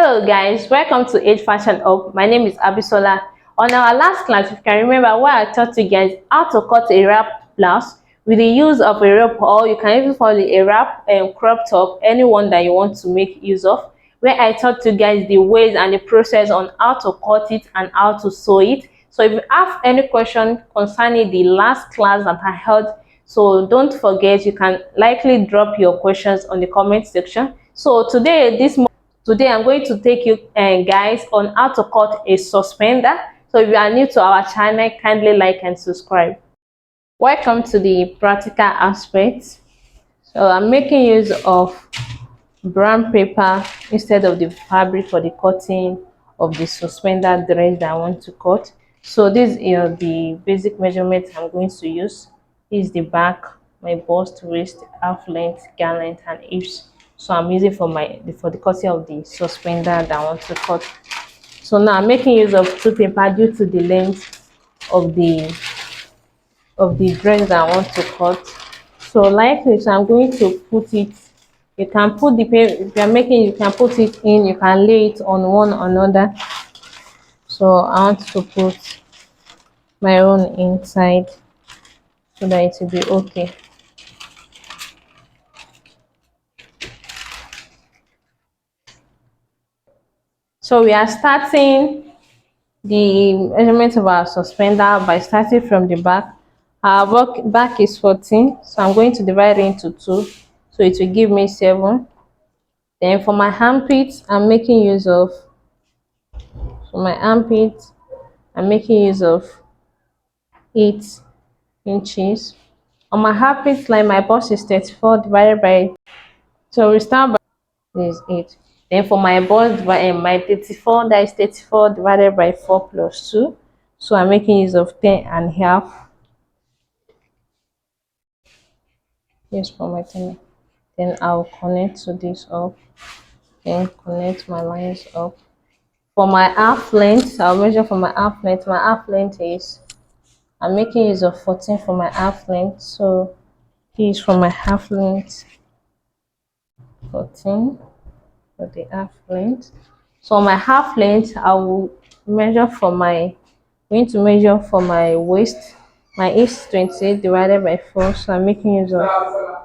Hello guys, welcome to Age Fashion Up. My name is Abisola. On our last class, if you can remember, where I taught you guys how to cut a wrap blouse with the use of a rope, or you can even call it a wrap crop top, anyone that you want to make use of, where I taught you guys the ways and the process on how to cut it and how to sew it. So if you have any question concerning the last class that I held, so don't forget, you can likely drop your questions on the comment section. So today I'm going to take you guys on how to cut a suspender. So if you are new to our channel, kindly like and subscribe. Welcome to the practical aspect. So I'm making use of brown paper instead of the fabric for the cutting of the suspender dress that I want to cut. So this is the basic measurements I'm going to use. This is the back, my bust, waist, half length, gown length, and hips. So I'm using for the cutting of the suspender that I want to cut. So now I'm making use of two paper due to the length of the dress that I want to cut. So like this, I'm going to put it. You can put the paper, if you're making, you can put it in, you can lay it on one another. So I want to put my own inside so that it will be okay. So we are starting the measurement of our suspender by starting from the back. Our back is 14, so I'm going to divide it into 2, so it will give me 7. Then for my armpits, I'm making use of, for my armpits, I'm making use of 8 inches. On my armpit line, my bust is 34 divided by, so we start by this 8. Then for my bust, my 34, that is 34 divided by 4 plus 2. So I'm making use of 10 and a half. Yes, for my 10. Then I'll connect to this up. Then connect my lines up. For my half length, I'll measure for my half length. My half length is, I'm making use of 14 for my half length. So this for my half length, 14 for the half length. So my half length, I will measure for my, going to measure for my waist. My is 28 divided by 4, so I'm making use of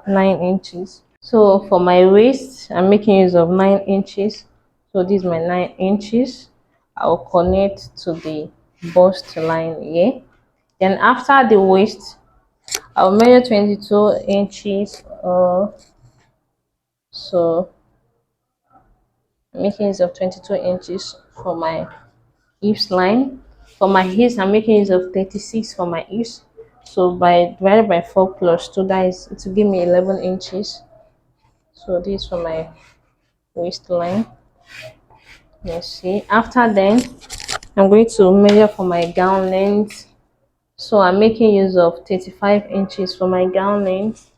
9 inches. So for my waist, I'm making use of 9 inches. So this is my 9 inches. I'll connect to the bust line here. Then after the waist, I'll measure 22 inches. So I'm making use of 22 inches for my hips line. For my hips, I'm making use of 36 for my hips. So by divided by 4 plus 2, that is, it will give me 11 inches. So this for my waistline. Let's see. After then, I'm going to measure for my gown length. So I'm making use of 35 inches for my gown length.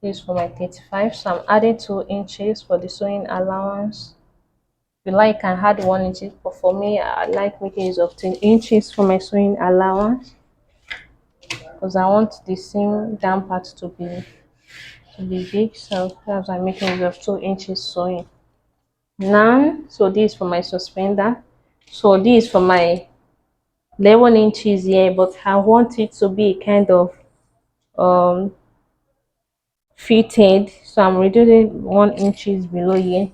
This for my 35. So I'm adding 2 inches for the sewing allowance. If you like, you can add 1 inch, but for me, I like making use of 10 inches for my sewing allowance, because I want the seam down part to be big. So that's why I'm making use of 2 inches sewing. Now, so this is for my suspender. So this is for my 11 inches here, but I want it to be kind of fitted, so I'm reducing 1 inches below here.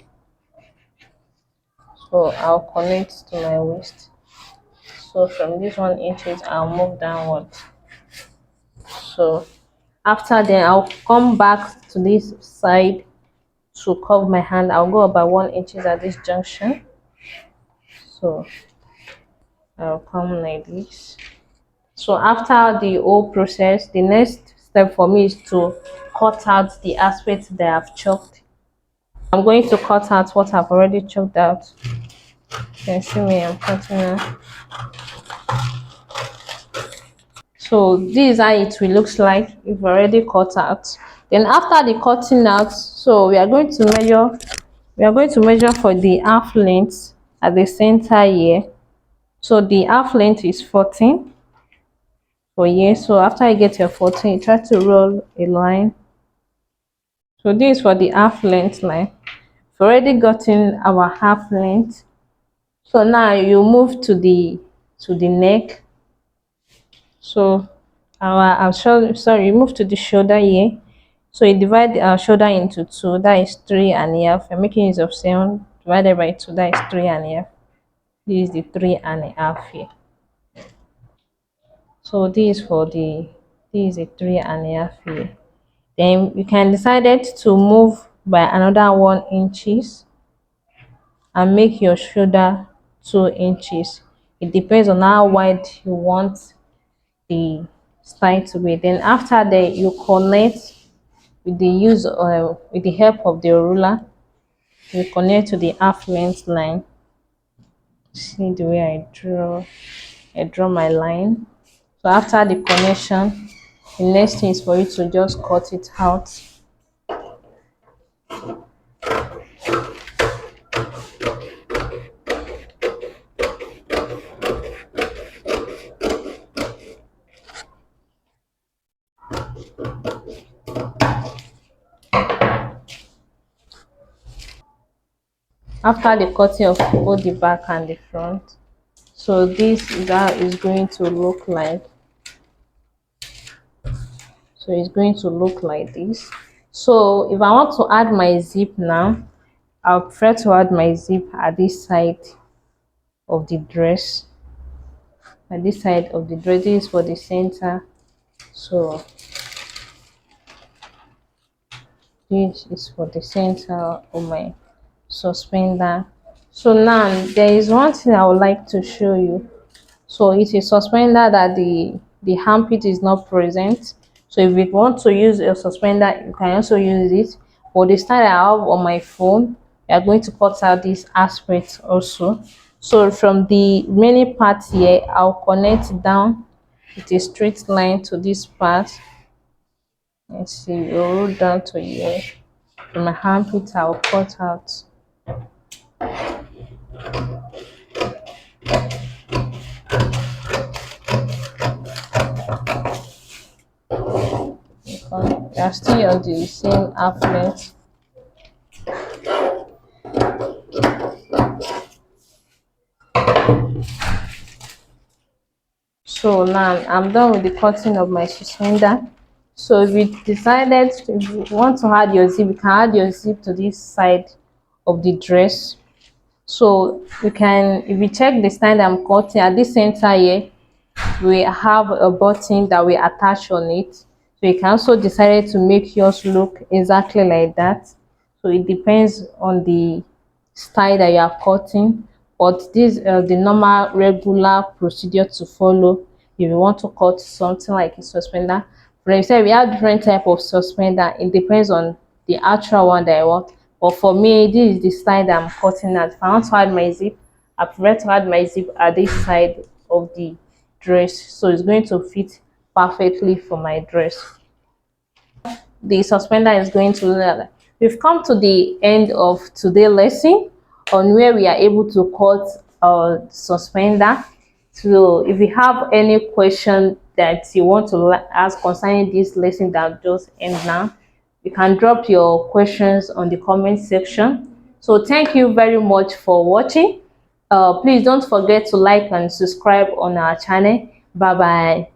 So I'll connect to my waist. So from this 1 inches, I'll move downward. So after then, I'll come back to this side to curve my hand. I'll go about 1 inches at this junction. So I'll come like this. So after the whole process, the next step for me is to cut out the aspects that I've chalked. I'm going to cut out what I've already chalked out. You can see me, I'm cutting now. So this is how it will look like if already cut out. Then after the cutting out, so we are going to measure for the half length at the center here. So the half length is 14 for here. So after you get your 14, you try to roll a line. So this is for the half length line. we've already gotten our half length. So now you move to the neck. So our shoulder, sorry, you move to the shoulder here. So you divide our shoulder into two, that is 3.5. You're making use of 7 divided by 2, that is 3.5. This is the 3.5 here. So this is a 3.5 here. Then you can decide to move by another 1 inches and make your shoulder 2 inches. It depends on how wide you want the style to be. Then after that, you connect with the with the help of the ruler. You connect to the half length line. See the way I draw my line. So after the connection, the next thing is for you to just cut it out. After the cutting of both the back and the front, so this is how it's going to look like. So it's going to look like this. So if I want to add my zip now, I'll prefer to add my zip at this side of the dress. At this side of the dress, this is for the center. So this is for the center of my suspender. So now there is one thing I would like to show you. So it's a suspender that the armpit is not present. So if you want to use a suspender, you can also use it. But the style I have on my phone, we are going to cut out this aspect also. So from the remaining part here, I'll connect down with a straight line to this part. Let's see, we'll roll down to here. From my armpit, I'll cut out. We are still on the same half length. So now I'm done with the cutting of my suspender. So if you want to add your zip, you can add your zip to this side of the dress. So you can, if you check the style I'm cutting at this center here, we have a button that we attach on it. So you can also decide to make yours look exactly like that. So it depends on the style that you are cutting, but this the normal regular procedure to follow if you want to cut something like a suspender. But like I said, we have different type of suspender. It depends on the actual one that I want. But for me, this is the style that I'm cutting at. If I want to add my zip, I prefer to add my zip at this side of the dress, so it's going to fit perfectly for my dress. The suspender is going to look like that. We've come to the end of today's lesson on where we are able to cut our suspender. So if you have any question that you want to ask concerning this lesson that just ended now, you can drop your questions on the comment section. So thank you very much for watching. Please don't forget to like and subscribe on our channel. Bye bye.